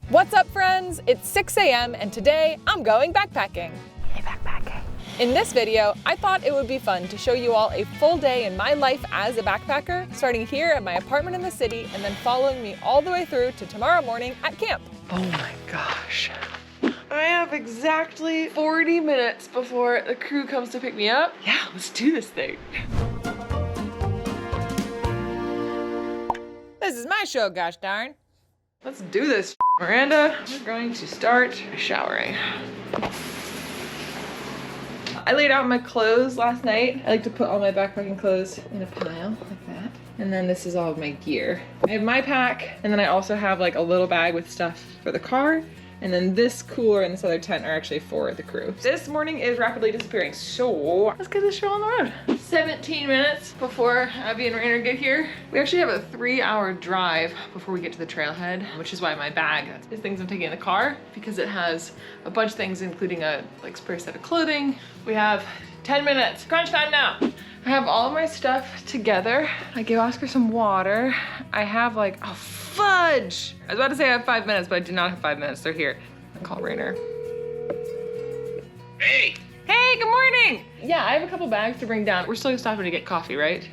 What's up, friends? It's 6 a.m. and today I'm going backpacking. Hey, backpacking. In this video, I thought it would be fun to show you all a full day in my life as a backpacker, starting here at my apartment in the city and then following me all the way through to tomorrow morning at camp. Oh my gosh. I have exactly 40 minutes before the crew comes to pick me up. Yeah, let's do this thing. This is my show, gosh darn. Let's do this. Miranda, we're going to start showering. I laid out my clothes last night. I like to put all my backpacking clothes in a pile like that. And then this is all of my gear. I have my pack, and then I also have like a little bag with stuff for the car. And then this cooler and this other tent are actually for the crew. This morning is rapidly disappearing, so let's get this show on the road. 17 minutes before Abby and Rainer get here. We actually have a 3-hour drive before we get to the trailhead, which is why my bag is things I'm taking in the car, because it has a bunch of things, including a spare set of clothing. We have 10 minutes, crunch time now. I have all of my stuff together. I gave Oscar some water. I have fudge. I was about to say I have 5 minutes, but I do not have 5 minutes. They're here. I'll call Rainer. Hey! Hey, good morning! Yeah, I have a couple bags to bring down. We're still stopping to get coffee, right?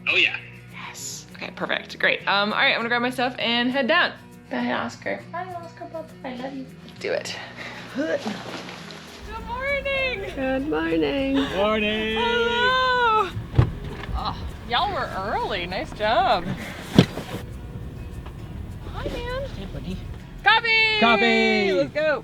Oh yeah. Yes. Okay, perfect, great. All right, I'm gonna grab my stuff and head down. Bye, Oscar. Bye, Oscar, Papa. I love you. Let's do it. Good morning! Good morning. Morning! Hello! Oh, y'all were early. Nice job. Hi, man. Hey, buddy. Coffee! Coffee! Let's go.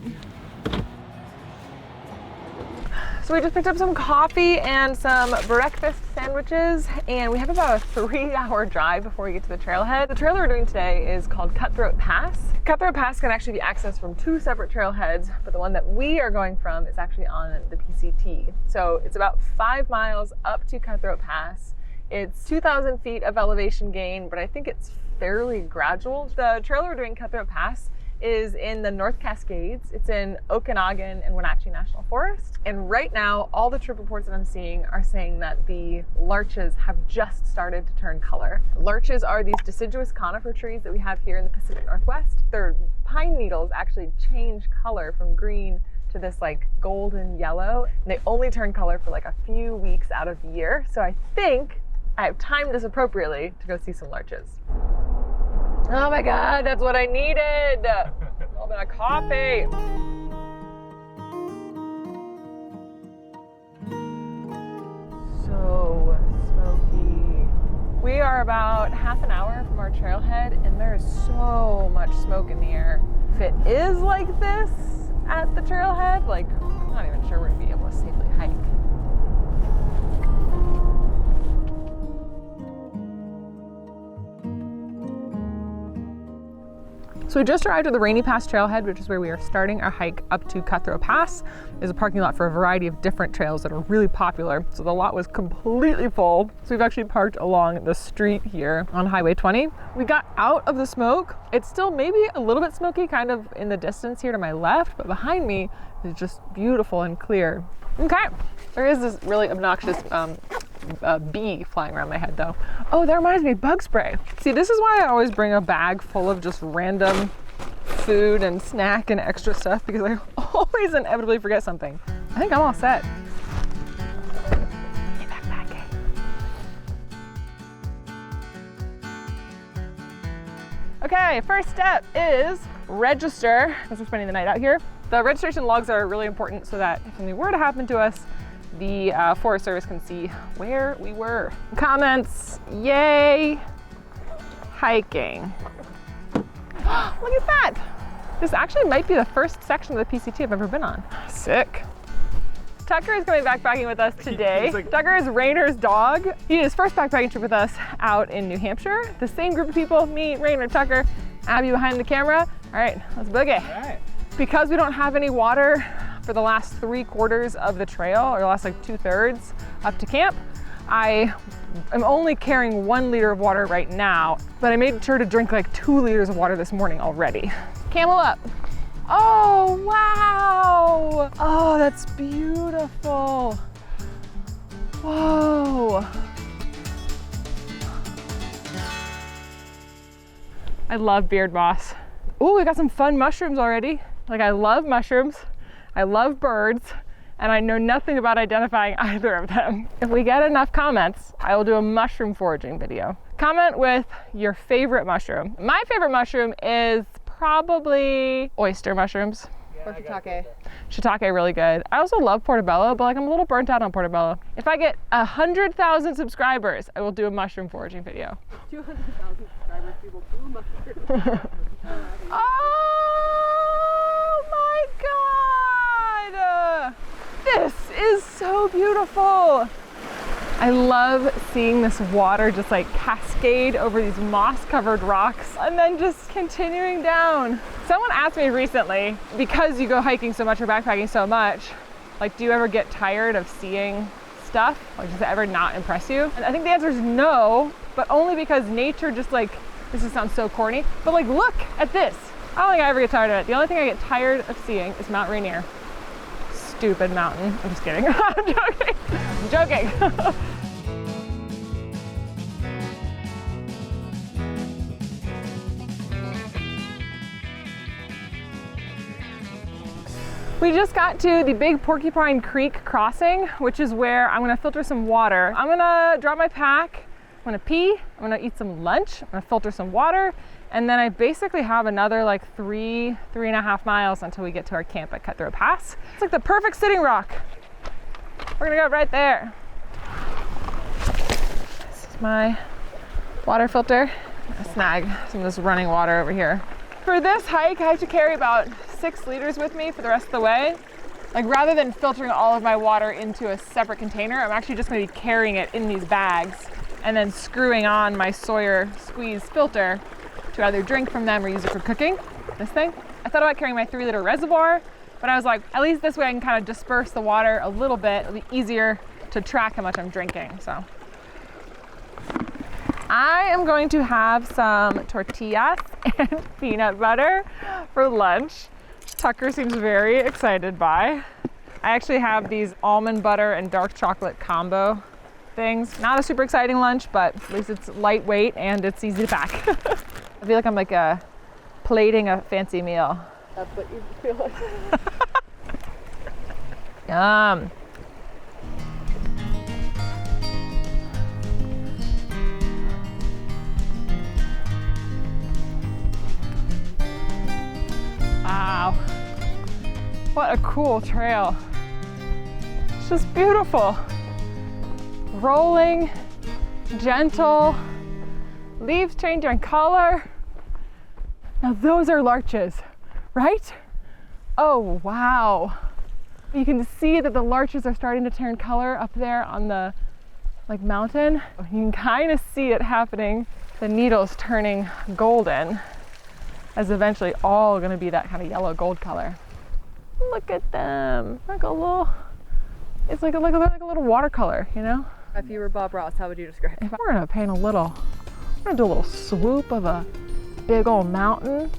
So we just picked up some coffee and some breakfast sandwiches, and we have about a 3-hour drive before we get to the trailhead. The trail we're doing today is called Cutthroat Pass. Cutthroat Pass can actually be accessed from 2 separate trailheads, but the one that we are going from is actually on the PCT. So it's about 5 miles up to Cutthroat Pass. It's 2,000 feet of elevation gain, but I think it's fairly gradual. The trail we're doing, Cutthroat Pass, is in the North Cascades. It's in Okanagan and Wenatchee National Forest. And right now, all the trip reports that I'm seeing are saying that the larches have just started to turn color. Larches are these deciduous conifer trees that we have here in the Pacific Northwest. Their pine needles actually change color from green to this golden yellow. And they only turn color for a few weeks out of the year. So I think I have timed this appropriately to go see some larches. Oh my God, that's what I needed. A little bit of coffee. So smoky. We are about half an hour from our trailhead and there is so much smoke in the air. If it is like this at the trailhead, I'm not even sure we're gonna be able to safely hike. So we just arrived at the Rainy Pass trailhead, which is where we are starting our hike up to Cutthroat Pass. There's a parking lot for a variety of different trails that are really popular. So the lot was completely full. So we've actually parked along the street here on Highway 20. We got out of the smoke. It's still maybe a little bit smoky kind of in the distance here to my left, but behind me is just beautiful and clear. Okay, there is this really obnoxious bee flying around my head though. Oh, that reminds me, bug spray. See, this is why I always bring a bag full of just random food and snack and extra stuff, because I always inevitably forget something. I think I'm all set. Hey, backpacking. Okay, first step is register, as we're spending the night out here. The registration logs are really important so that if anything were to happen to us, the Forest Service can see where we were. Comments, yay, hiking. Look at that. This actually might be the first section of the PCT I've ever been on. Sick. Tucker is coming backpacking with us today. Tucker is Rainer's dog. He did his first backpacking trip with us out in New Hampshire. The same group of people, me, Rainer, Tucker, Abby behind the camera. All right, let's boogie. All right. Because we don't have any water for the last 3/4 of the trail, or the last 2/3 up to camp, I am only carrying 1 liter of water right now, but I made sure to drink 2 liters of water this morning already. Camel up. Oh, wow. Oh, that's beautiful. Whoa. I love beard moss. Oh, we got some fun mushrooms already. Like, I love mushrooms, I love birds, and I know nothing about identifying either of them. If we get enough comments, I will do a mushroom foraging video. Comment with your favorite mushroom. My favorite mushroom is probably oyster mushrooms. Or shiitake. Shiitake, really good. I also love portobello, but like I'm a little burnt out on portobello. If I get 100,000 subscribers, I will do a mushroom foraging video. 200,000 subscribers, people do mushrooms. Oh my God! This is so beautiful. I love seeing this water just like cascade over these moss-covered rocks and then just continuing down. Someone asked me recently, because you go hiking so much or backpacking so much, like, do you ever get tired of seeing stuff? Like, does it ever not impress you? And I think the answer is no, but only because nature just like, this just sounds so corny, but like, look at this. I don't think I ever get tired of it. The only thing I get tired of seeing is Mount Rainier. Stupid mountain. I'm just kidding. I'm joking. I'm joking. We just got to the Big Porcupine Creek crossing, which is where I'm gonna filter some water. I'm gonna drop my pack, I'm gonna pee, I'm gonna eat some lunch, I'm gonna filter some water, and then I basically have another like three and a half miles until we get to our camp at Cutthroat Pass. It's like the perfect sitting rock. We're gonna go right there. This is my water filter. I'm gonna snag some of this running water over here. For this hike, I have to carry about 6 liters with me for the rest of the way. Like, rather than filtering all of my water into a separate container, I'm actually just gonna be carrying it in these bags and then screwing on my Sawyer squeeze filter to either drink from them or use it for cooking, this thing. I thought about carrying my 3-liter reservoir, but I was like, at least this way I can kind of disperse the water a little bit. It'll be easier to track how much I'm drinking, so. I am going to have some tortillas and peanut butter for lunch. Tucker seems very excited by. I actually have these almond butter and dark chocolate combo things. Not a super exciting lunch, but at least it's lightweight and it's easy to pack. I feel like I'm like plating a fancy meal. That's what you feel like. Yum. Wow, what a cool trail. It's just beautiful. Rolling, gentle, leaves changing color. Now those are larches, right? Oh, wow. You can see that the larches are starting to turn color up there on the mountain. You can kind of see it happening. The needles turning golden. Is eventually all going to be that kind of yellow gold color. Look at them, like a little, it's like a little watercolor, you know? If you were Bob Ross, how would you describe it? We're gonna paint we're gonna do a little swoop of a big old mountain,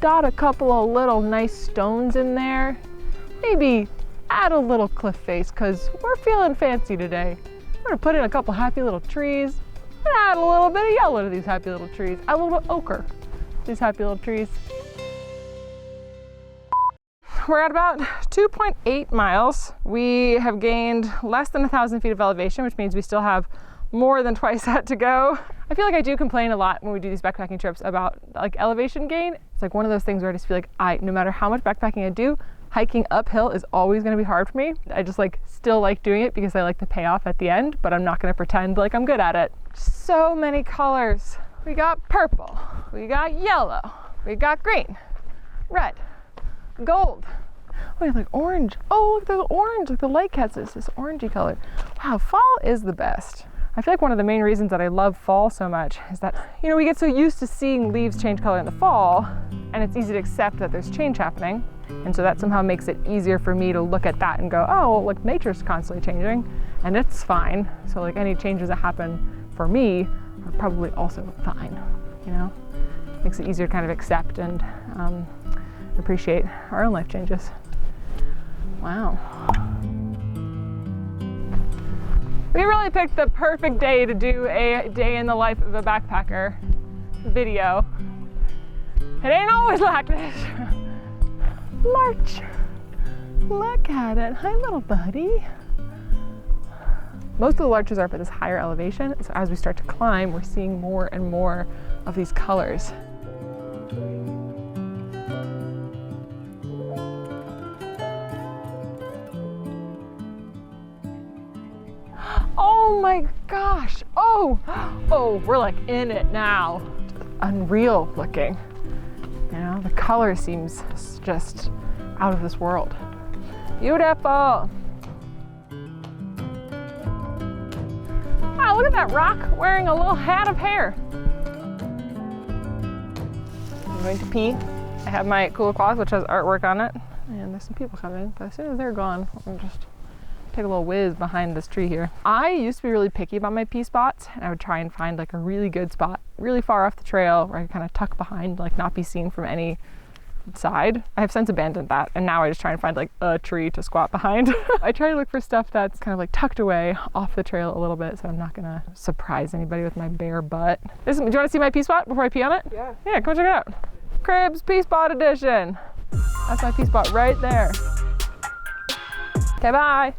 dot a couple of little nice stones in there, maybe add a little cliff face, cause we're feeling fancy today. We're gonna put in a couple happy little trees, and add a little bit of yellow to these happy little trees, add a little bit of ochre. These happy little trees. We're at about 2.8 miles. We have gained less than 1,000 feet of elevation, which means we still have more than twice that to go. I feel like I do complain a lot when we do these backpacking trips about like elevation gain. It's like one of those things where I just feel like no matter how much backpacking I do, hiking uphill is always gonna be hard for me. I just still like doing it because I like the payoff at the end, but I'm not gonna pretend like I'm good at it. So many colors. We got purple, we got yellow, we got green, red, gold. Oh, we have like orange. Oh, look, there's orange. Like the lake has this orangey color. Wow, fall is the best. I feel like one of the main reasons that I love fall so much is that, we get so used to seeing leaves change color in the fall, and it's easy to accept that there's change happening. And so that somehow makes it easier for me to look at that and go, oh, well, look, nature's constantly changing, and it's fine. So like any changes that happen for me are probably also fine, Makes it easier to kind of accept and appreciate our own life changes. Wow. We really picked the perfect day to do a day in the life of a backpacker video. It ain't always like this. Larch. Look at it. Hi, little buddy. Most of the larches are up at this higher elevation, so as we start to climb, we're seeing more and more of these colors. Oh my gosh. Oh, we're like in it now. Unreal looking. You know, the color seems just out of this world. Beautiful. Wow, look at that rock wearing a little hat of hair. I'm going to pee. I have my cooler cloth, which has artwork on it. And there's some people coming, but as soon as they're gone, I'll just take a little whiz behind this tree here. I used to be really picky about my pee spots, and I would try and find like a really good spot, really far off the trail where I could kind of tuck behind, like not be seen from any side. I have since abandoned that, and now I just try and find like a tree to squat behind. I try to look for stuff that's kind of like tucked away off the trail a little bit, so I'm not gonna surprise anybody with my bare butt. Do you want to see my pee spot before I pee on it? Yeah. Yeah, come check it out. Cribs Pee Spot Edition. That's my pee spot right there. Okay, bye.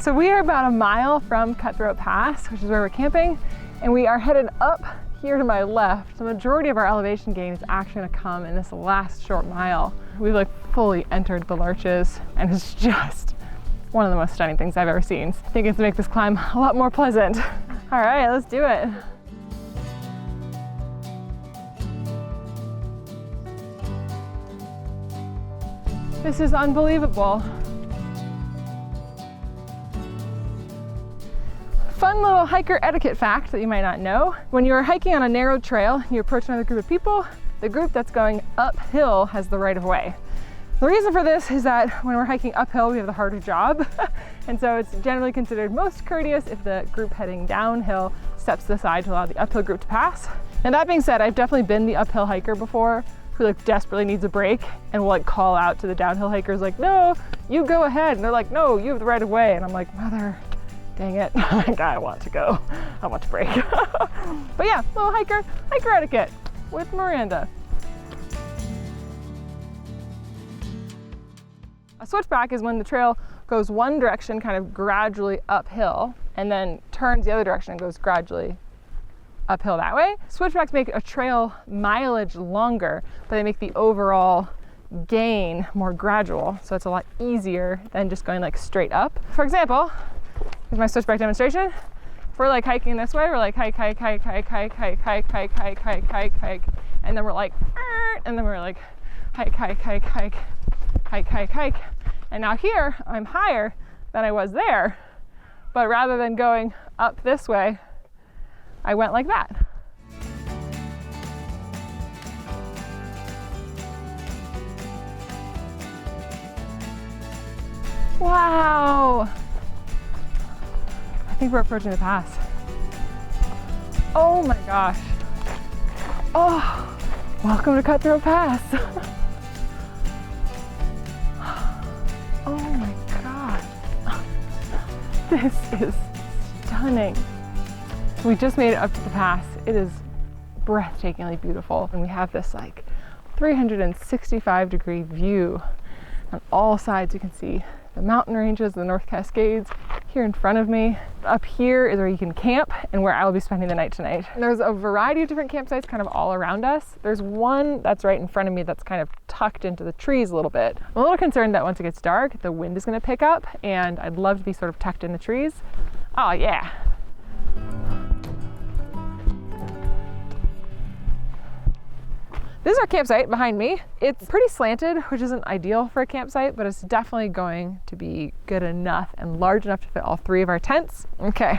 So we are about a mile from Cutthroat Pass, which is where we're camping, and we are headed up here to my left. The majority of our elevation gain is actually gonna come in this last short mile. We've like fully entered the larches, and it's just one of the most stunning things I've ever seen. I think it's to make this climb a lot more pleasant. All right, let's do it. This is unbelievable. Fun little hiker etiquette fact that you might not know. When you're hiking on a narrow trail and you approach another group of people, the group that's going uphill has the right of way. The reason for this is that when we're hiking uphill, we have the harder job. And so it's generally considered most courteous if the group heading downhill steps to the side to allow the uphill group to pass. And that being said, I've definitely been the uphill hiker before who like desperately needs a break and will like call out to the downhill hikers like, no, you go ahead. And they're like, no, you have the right of way. And I'm like, mother, dang it. I want to go. I want to break. But yeah, little hiker etiquette with Miranda. A switchback is when the trail goes one direction kind of gradually uphill and then turns the other direction and goes gradually uphill that way. Switchbacks make a trail mileage longer, but they make the overall gain more gradual. So it's a lot easier than just going like straight up. For example, here's my switchback demonstration. If we're like hiking this way, we're like hike, and then we're like, and then we're like hike. And now here, I'm higher than I was there, but rather than going up this way, I went like that. Wow. I think we're approaching the pass. Oh my gosh. Oh, welcome to Cutthroat Pass. Oh my God. This is stunning. We just made it up to the pass. It is breathtakingly beautiful. And we have this like 365-degree view on all sides. You can see the mountain ranges, the North Cascades here in front of me. Up here is where you can camp and where I will be spending the night tonight. And there's a variety of different campsites kind of all around us. There's one that's right in front of me that's kind of tucked into the trees a little bit. I'm a little concerned that once it gets dark, the wind is going to pick up, and I'd love to be sort of tucked in the trees. Oh yeah. This is our campsite behind me. It's pretty slanted, which isn't ideal for a campsite, but it's definitely going to be good enough and large enough to fit all three of our tents. Okay,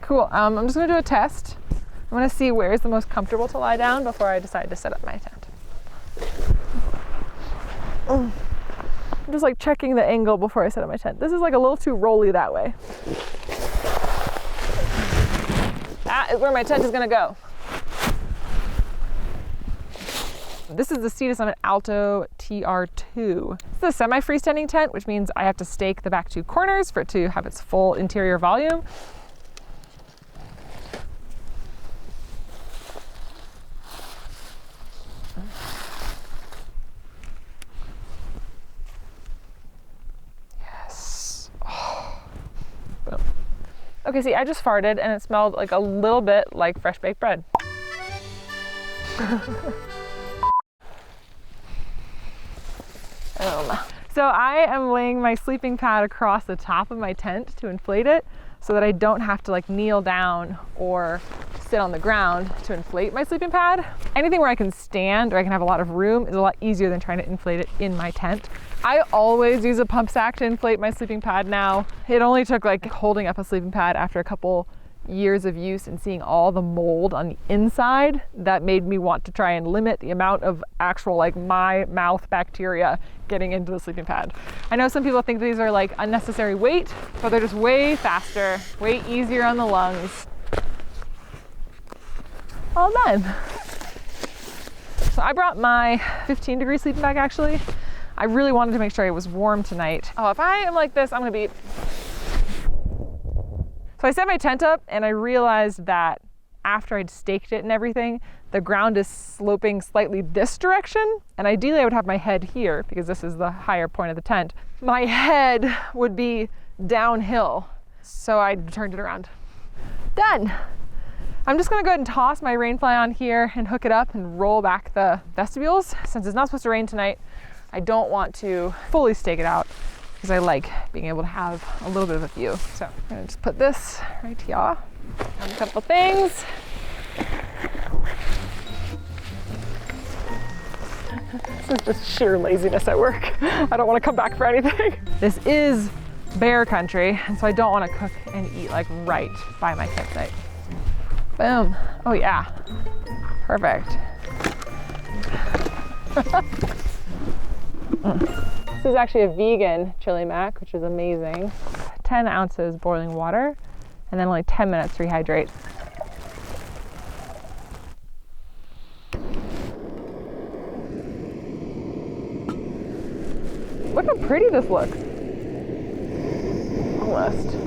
cool. I'm just gonna do a test. I'm gonna see where is the most comfortable to lie down before I decide to set up my tent. I'm just like checking the angle before I set up my tent. This is like a little too rolly that way. That is where my tent is gonna go. This is the Sea to Summit Alto TR2. It's a semi-freestanding tent, which means I have to stake the back two corners for it to have its full interior volume. Okay, see, I just farted and it smelled like a little bit like fresh baked bread. So I am laying my sleeping pad across the top of my tent to inflate it so that I don't have to like kneel down or sit on the ground to inflate my sleeping pad. Anything where I can stand or I can have a lot of room is a lot easier than trying to inflate it in my tent. I always use a pump sack to inflate my sleeping pad now. It only took like holding up a sleeping pad after a couple years of use and seeing all the mold on the inside that made me want to try and limit the amount of actual like my mouth bacteria getting into the sleeping pad. I know some people think these are like unnecessary weight, but they're just way faster, way easier on the lungs. All done. So I brought my 15-degree sleeping bag actually. I really wanted to make sure it was warm tonight. Oh, if I am like this, I'm gonna be... So I set my tent up and I realized that after I'd staked it and everything, the ground is sloping slightly this direction. And ideally I would have my head here because this is the higher point of the tent. My head would be downhill. So I turned it around. Done. I'm just gonna go ahead and toss my rain fly on here and hook it up and roll back the vestibules. Since it's not supposed to rain tonight, I don't want to fully stake it out because I like being able to have a little bit of a view. So I'm gonna just put this right here. On a couple things. This is just sheer laziness at work. I don't want to come back for anything. This is bear country, and so I don't want to cook and eat like right by my campsite. Boom. Oh yeah. Perfect. This is actually a vegan chili mac, which is amazing. 10 ounces boiling water, and then only 10 minutes to rehydrate. Look how pretty this looks. Almost.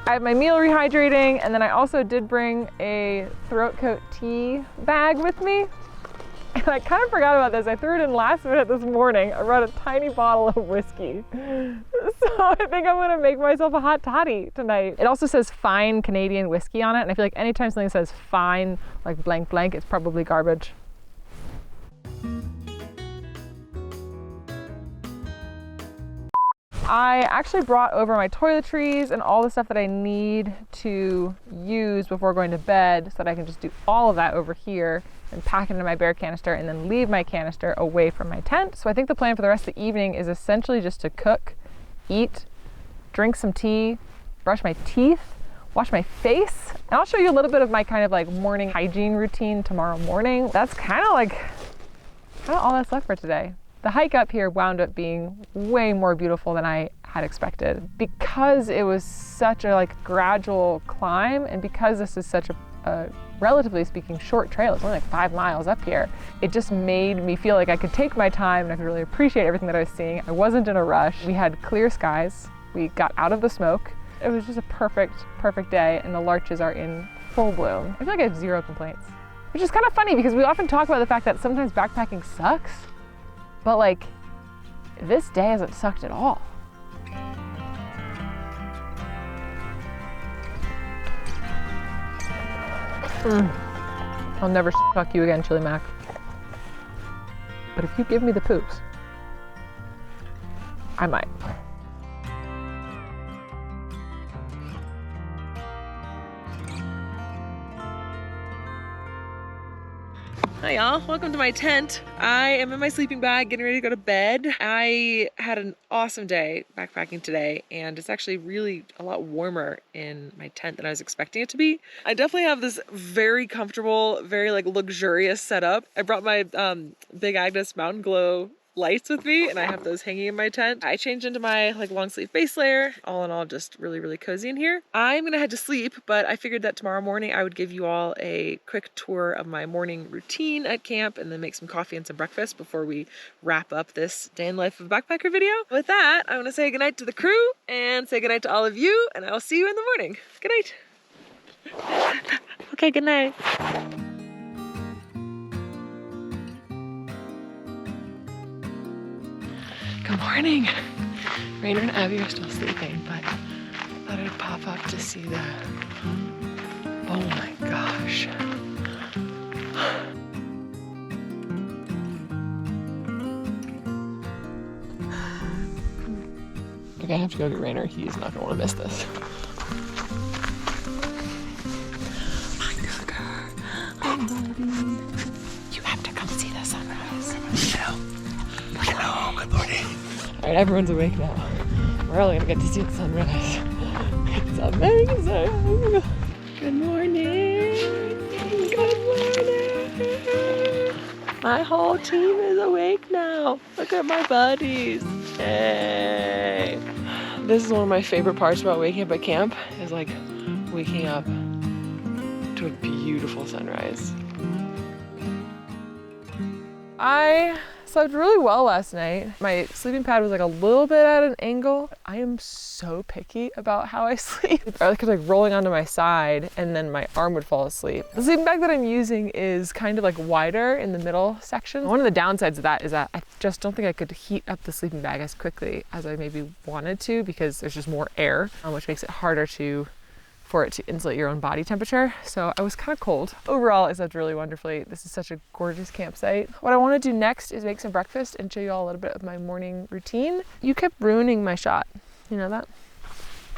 I have my meal rehydrating, and then I also did bring a throat coat tea bag with me. And I kind of forgot about this. I threw it in last minute this morning. I brought a tiny bottle of whiskey. So I think I'm gonna make myself a hot toddy tonight. It also says fine Canadian whiskey on it, and I feel like anytime something says fine, like blank blank, it's probably garbage. I actually brought over my toiletries and all the stuff that I need to use before going to bed so that I can just do all of that over here and pack it into my bear canister and then leave my canister away from my tent. So I think the plan for the rest of the evening is essentially just to cook, eat, drink some tea, brush my teeth, wash my face, and I'll show you a little bit of my kind of like morning hygiene routine tomorrow morning. That's kind of all that's left for today. The hike up here wound up being way more beautiful than I had expected because it was such a like gradual climb, and because this is such a relatively speaking short trail, it's only like 5 miles up here. It just made me feel like I could take my time and I could really appreciate everything that I was seeing. I wasn't in a rush. We had clear skies. We got out of the smoke. It was just a perfect day, and the larches are in full bloom. I feel like I have 0 complaints, which is kind of funny because we often talk about the fact that sometimes backpacking sucks. But like, this day hasn't sucked at all. I'll never fuck you again, Chili Mac. But if you give me the poops, I might. Hi y'all, welcome to my tent. I am in my sleeping bag getting ready to go to bed. I had an awesome day backpacking today, and it's actually really a lot warmer in my tent than I was expecting it to be. I definitely have this very comfortable, very like luxurious setup. I brought my Big Agnes Mountain Glow lights with me, and I have those hanging in my tent. I changed into my like long sleeve base layer. All in all, just really, really cozy in here. I'm gonna head to sleep, but I figured that tomorrow morning I would give you all a quick tour of my morning routine at camp and then make some coffee and some breakfast before we wrap up this day in the life of a backpacker video. With that, I wanna say goodnight to the crew and say goodnight to all of you, and I will see you in the morning. Good night. Okay, good night. Good morning. Rainer and Abby are still sleeping, but I thought I'd pop up to see the, oh my gosh. Okay, I have to go get Rainer. He's not gonna wanna miss this. Hi, Sugar. Hi, buddy. You have to come see the sunrise. Hello, good morning. All right, everyone's awake now. We're only gonna get to see the sunrise. It's amazing. Good morning. Good morning. My whole team is awake now. Look at my buddies. Hey. This is one of my favorite parts about waking up at camp, is like waking up to a beautiful sunrise. I slept really well last night. My sleeping pad was like a little bit at an angle. I am so picky about how I sleep. I kept like rolling onto my side and then my arm would fall asleep. The sleeping bag that I'm using is kind of like wider in the middle section. One of the downsides of that is that I just don't think I could heat up the sleeping bag as quickly as I maybe wanted to, because there's just more air, which makes it harder for it to insulate your own body temperature. So I was kind of cold. Overall, I slept really wonderfully. This is such a gorgeous campsite. What I want to do next is make some breakfast and show you all a little bit of my morning routine. You kept ruining my shot. You know that?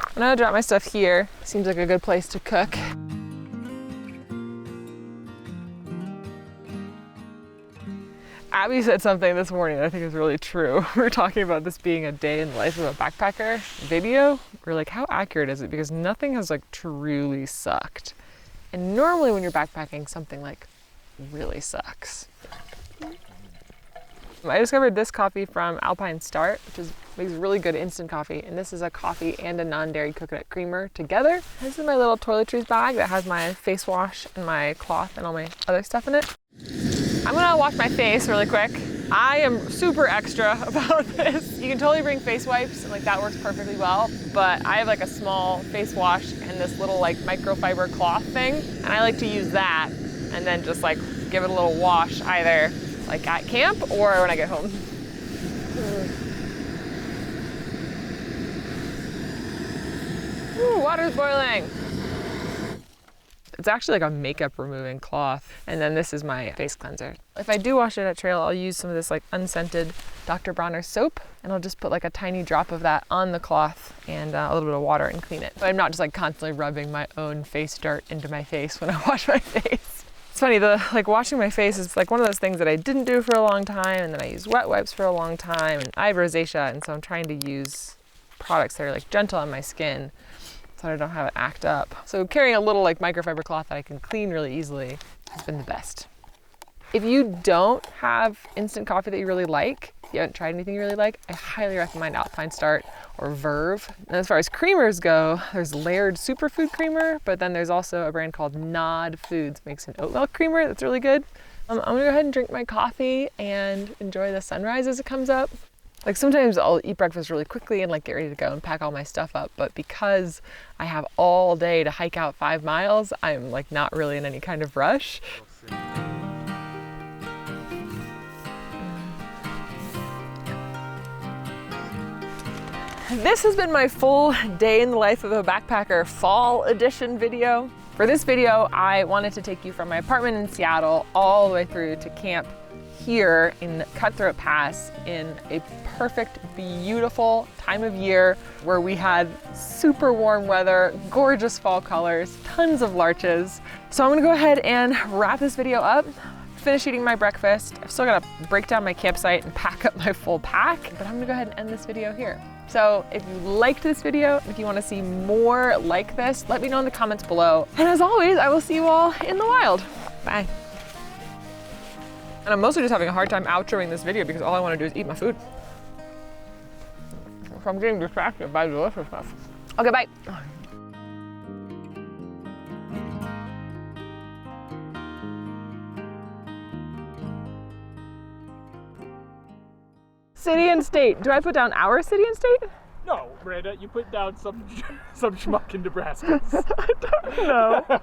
I'm gonna drop my stuff here. Seems like a good place to cook. Abby said something this morning that I think is really true. We were talking about this being a day in the life of a backpacker video. We're like, how accurate is it? Because nothing has like truly sucked. And normally when you're backpacking, something like really sucks. I discovered this coffee from Alpine Start, which makes really good instant coffee. And this is a coffee and a non-dairy coconut creamer together. This is my little toiletries bag that has my face wash and my cloth and all my other stuff in it. I'm gonna wash my face really quick. I am super extra about this. You can totally bring face wipes and like that works perfectly well, but I have like a small face wash and this little like microfiber cloth thing, and I like to use that and then just like give it a little wash either like at camp or when I get home. Ooh, water's boiling. It's actually like a makeup removing cloth. And then this is my face cleanser. If I do wash it at trail, I'll use some of this like unscented Dr. Bronner soap, and I'll just put like a tiny drop of that on the cloth and a little bit of water and clean it. So I'm not just like constantly rubbing my own face dirt into my face when I wash my face. It's funny, like washing my face is like one of those things that I didn't do for a long time, and then I used wet wipes for a long time, and I have rosacea, and so I'm trying to use products that are like gentle on my skin so I don't have it act up. So carrying a little like microfiber cloth that I can clean really easily has been the best. If you don't have instant coffee that you really like, if you haven't tried anything you really like, I highly recommend Alpine Start or Verve. And as far as creamers go, there's Layered Superfood Creamer, but then there's also a brand called Nod Foods, makes an oat milk creamer that's really good. I'm gonna go ahead and drink my coffee and enjoy the sunrise as it comes up. Like sometimes I'll eat breakfast really quickly and like get ready to go and pack all my stuff up, but because I have all day to hike out 5 miles, I'm like not really in any kind of rush. This has been my full day in the life of a backpacker fall edition video. For this video, I wanted to take you from my apartment in Seattle all the way through to camp here in Cutthroat Pass in a perfect, beautiful time of year where we had super warm weather, gorgeous fall colors, tons of larches. So I'm gonna go ahead and wrap this video up, finish eating my breakfast. I've still gotta break down my campsite and pack up my full pack, but I'm gonna go ahead and end this video here. So if you liked this video, if you wanna see more like this, let me know in the comments below. And as always, I will see you all in the wild. Bye. And I'm mostly just having a hard time outroing this video because all I want to do is eat my food. So I'm getting distracted by the delicious stuff. Okay, bye. City and state. Do I put down our city and state? No, Miranda, you put down some schmuck in Nebraska. I don't know.